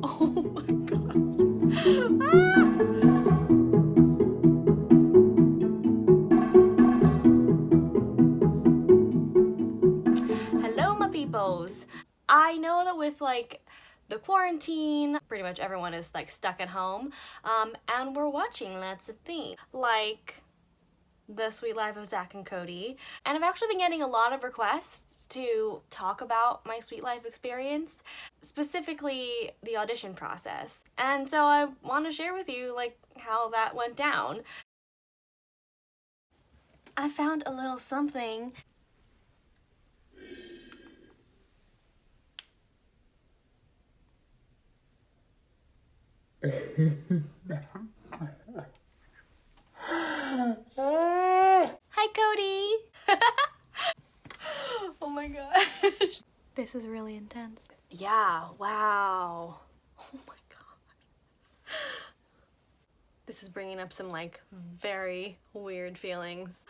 Oh my god. Ah! Hello, my peoples. I know that with like the quarantine, pretty much everyone is like stuck at home, and we're watching lots of things like The Sweet Life of Zack and Cody. And I've actually been getting a lot of requests to talk about my Sweet Life experience, specifically the audition process. And so I want to share with you like how that went down. I found a little something. Hi, Cody! Oh my gosh. This is really intense. Yeah, wow. Oh my god. This is bringing up some like very weird feelings.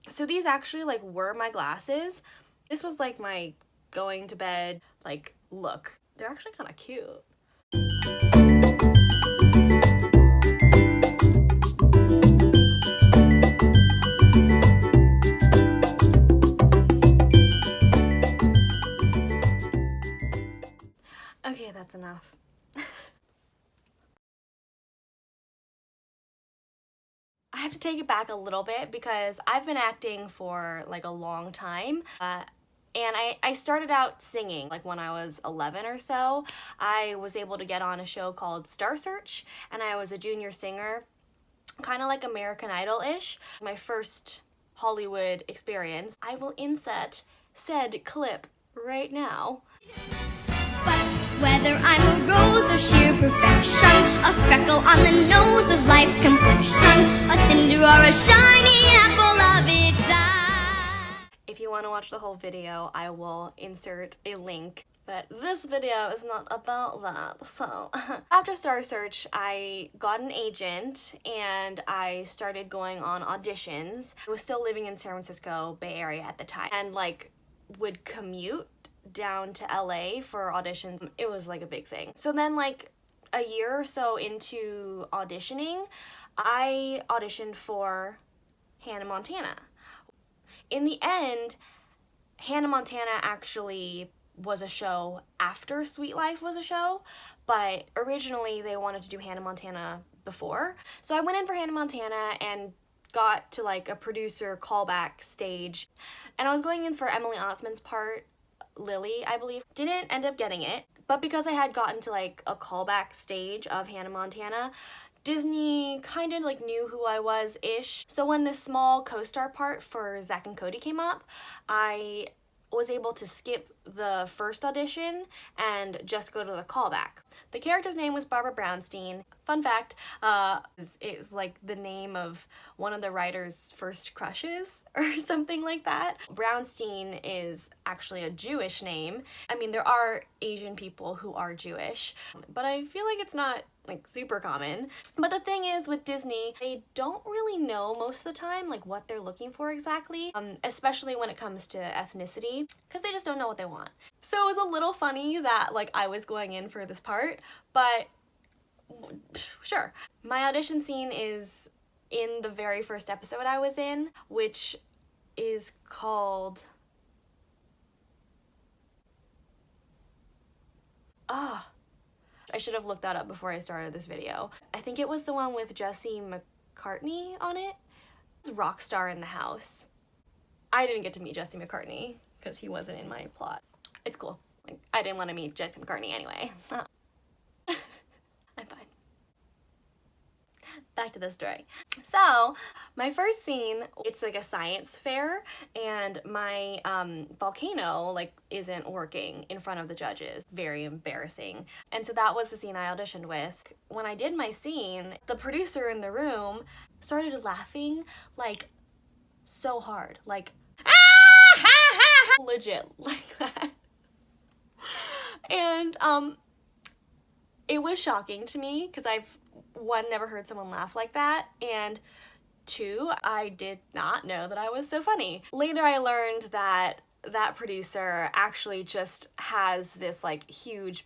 So these actually like were my glasses. This was like my going to bed like look. They're actually kind of cute. Okay, that's enough. I have to take it back a little bit because I've been acting for like a long time. And I started out singing like when I was 11 or so. I was able to get on a show called Star Search, and I was a junior singer, kind of like American Idol-ish. My first Hollywood experience. I will insert said clip right now. But whether I'm a rose or sheer perfection, a freckle on the nose of life's complexion, a cinder or a shiny apple of its eye. If you want to watch the whole video, I will insert a link. But this video is not about that. So after Star Search, I got an agent and I started going on auditions. I was still living in San Francisco Bay Area at the time and like would commute down to LA for auditions. It was like a big thing. So then like a year or so into auditioning, I auditioned for Hannah Montana. In the end, Hannah Montana actually was a show after Sweet Life was a show, but originally they wanted to do Hannah Montana before. So I went in for Hannah Montana and got to like a producer callback stage, and I was going in for Emily Osment's part, Lily, I believe. Didn't end up getting it, but because I had gotten to like a callback stage of Hannah Montana, Disney kind of like knew who I was-ish. So when this small co-star part for Zack and Cody came up, I was able to skip the first audition and just go to the callback. The character's name was Barbara Brownstein. Fun fact, it was like the name of one of the writer's first crushes or something like that. Brownstein is actually a Jewish name. I mean, there are Asian people who are Jewish, but I feel like it's not like super common. But the thing is with Disney, they don't really know most of the time like what they're looking for exactly, especially when it comes to ethnicity, because they just don't know what they want. So it was a little funny that like I was going in for this part, but sure. My audition scene is in the very first episode I was in, which is called I should have looked that up before I started this video. I think it was the one with Jesse McCartney on it. It's Rockstar in the House. I didn't get to meet Jesse McCartney because he wasn't in my plot. It's cool. Like, I didn't want to meet Jesse McCartney anyway. I'm fine. Back to the story. So, my first scene, it's like a science fair, and my volcano like isn't working in front of the judges. Very embarrassing. And so that was the scene I auditioned with. When I did my scene, the producer in the room started laughing like so hard, like legit like that. And it was shocking to me because I've one, never heard someone laugh like that, and two, I did not know that I was so funny. Later I learned that that producer actually just has this like huge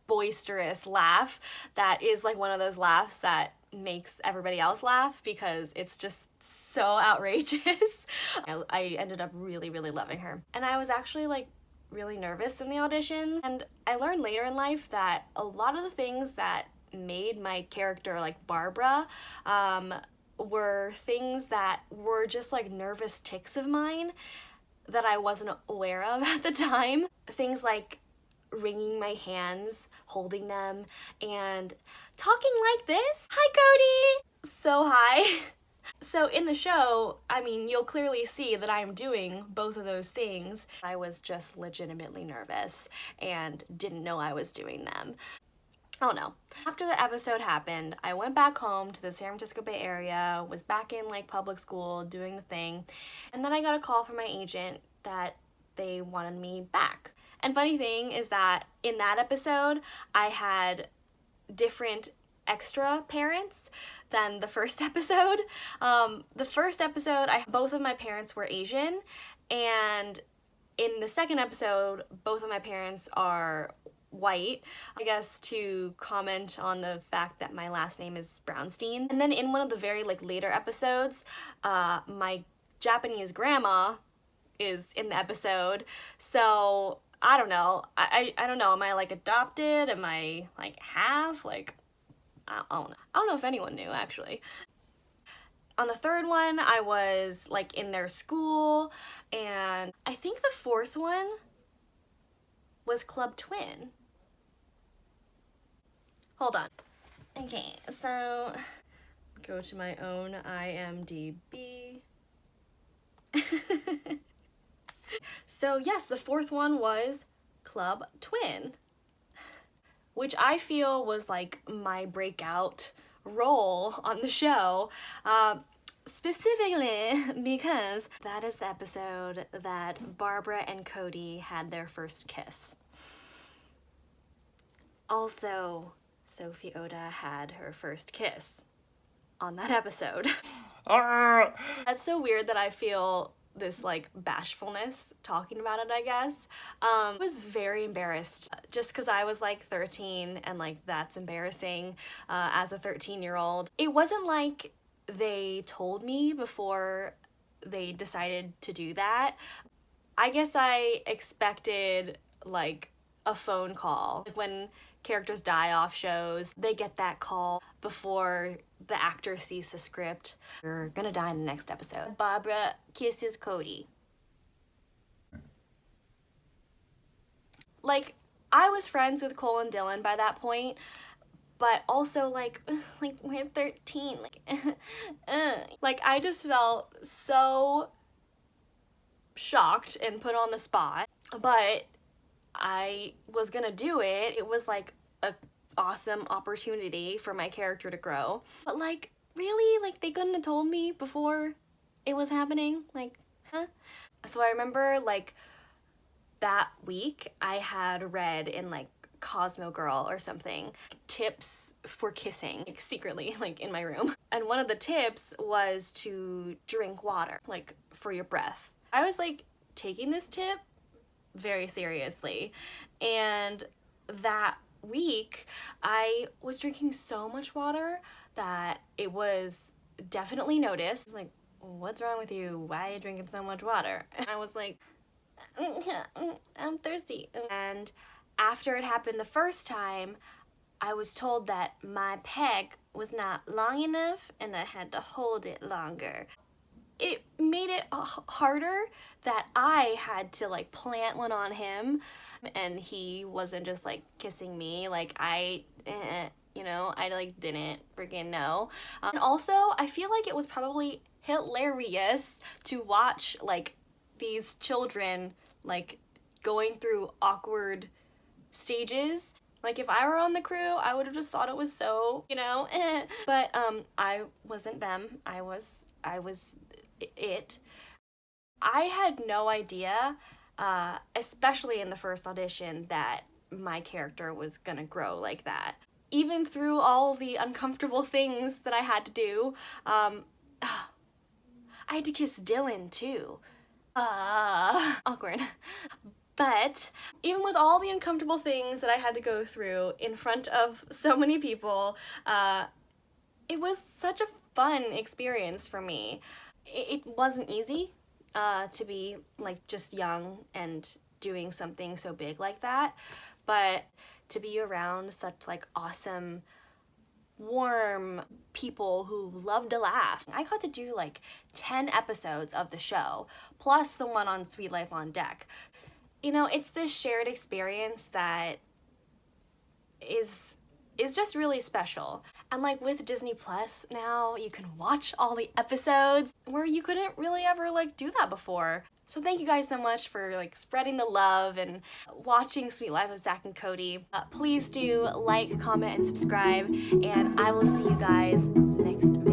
boisterous laugh that is like one of those laughs that makes everybody else laugh because it's just so outrageous. I ended up really, really loving her. And I was actually like really nervous in the auditions, and I learned later in life that a lot of the things that made my character like Barbara were things that were just like nervous tics of mine that I wasn't aware of at the time. Things like wringing my hands, holding them, and talking like this. Hi, Cody! So hi. So in the show, I mean, you'll clearly see that I'm doing both of those things. I was just legitimately nervous and didn't know I was doing them. Oh no. After the episode happened, I went back home to the San Francisco Bay Area, was back in like public school doing the thing, and then I got a call from my agent that they wanted me back. And funny thing is that in that episode, I had different extra parents than the first episode. The first episode, both of my parents were Asian, and in the second episode, both of my parents are white, I guess, to comment on the fact that my last name is Brownstein. And then in one of the very like later episodes, my Japanese grandma is in the episode. So I don't know. I don't know. Am I like adopted? Am I like half? Like, I don't know. I don't know if anyone knew actually. On the third one, I was like in their school, and I think the fourth one was Club Twin. Hold on. Okay, so go to my own IMDb. So yes, the fourth one was Club Twin, which I feel was like my breakout role on the show, specifically because that is the episode that Barbara and Cody had their first kiss. Also, Sophie Oda had her first kiss on that episode. That's so weird that I feel this like bashfulness talking about it, I guess. I was very embarrassed just because I was like 13 and like that's embarrassing as a 13-year-old. It wasn't like they told me before they decided to do that. I guess I expected like a phone call. Like when characters die off shows, they get that call before the actor sees the script. You're gonna die in the next episode. Barbara kisses Cody. Like, I was friends with Cole and Dylan by that point, but also like we're 13. Like I just felt so shocked and put on the spot, but I was gonna do it. It was like a awesome opportunity for my character to grow. But like, really? Like they couldn't have told me before it was happening? Like, huh? So I remember like that week I had read in like Cosmo Girl or something, tips for kissing, like secretly, like in my room. And one of the tips was to drink water, like for your breath. I was like taking this tip very seriously, and that week I was drinking so much water that it was definitely noticed. Like, what's wrong with you? Why are you drinking so much water? And I was like, I'm thirsty. And after it happened the first time, I was told that my peg was not long enough and I had to hold it longer. It made it harder that I had to like plant one on him, and he wasn't just like kissing me. Like I like didn't freaking know. And also I feel like it was probably hilarious to watch like these children like going through awkward stages. Like if I were on the crew, I would have just thought it was so, But I wasn't them. I was it. I had no idea, especially in the first audition, that my character was gonna grow like that. Even through all the uncomfortable things that I had to do, I had to kiss Dylan too. Awkward. But even with all the uncomfortable things that I had to go through in front of so many people, it was such a fun experience for me. It wasn't easy to be like just young and doing something so big like that, but to be around such like awesome, warm people who love to laugh. I got to do like 10 episodes of the show, plus the one on Sweet Life on Deck. You know, it's this shared experience that is just really special. And like with Disney Plus now, you can watch all the episodes where you couldn't really ever like do that before. So thank you guys so much for like spreading the love and watching Sweet Life of Zack and Cody. Please do like, comment, and subscribe, and I will see you guys next video.